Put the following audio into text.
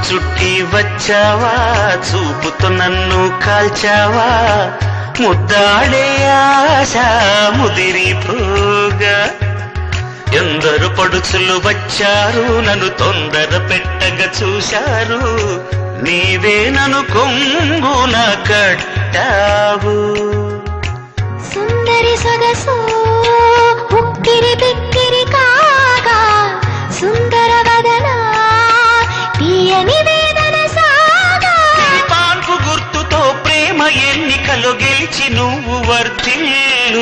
చుట్టి వచ్చావా, చూపుతో నన్ను కాల్చావా, ముద్దాడే ఆశ ముదిరిపోగా. ఎందరు పడుచులు వచ్చారు, నన్ను తొందర పెట్టగా చూశారు, నీవే నన్ను కొంగున కట్టావు. సుందరి సొగసు ఉక్కిరి బిక్కిరి కాగా, సుందర వదన తీయని వేదన సాగా. పాన్పు గుర్తుతో ప్రేమ ఎన్నికలు గెలిచి నువ్వు వర్ధిల్లు.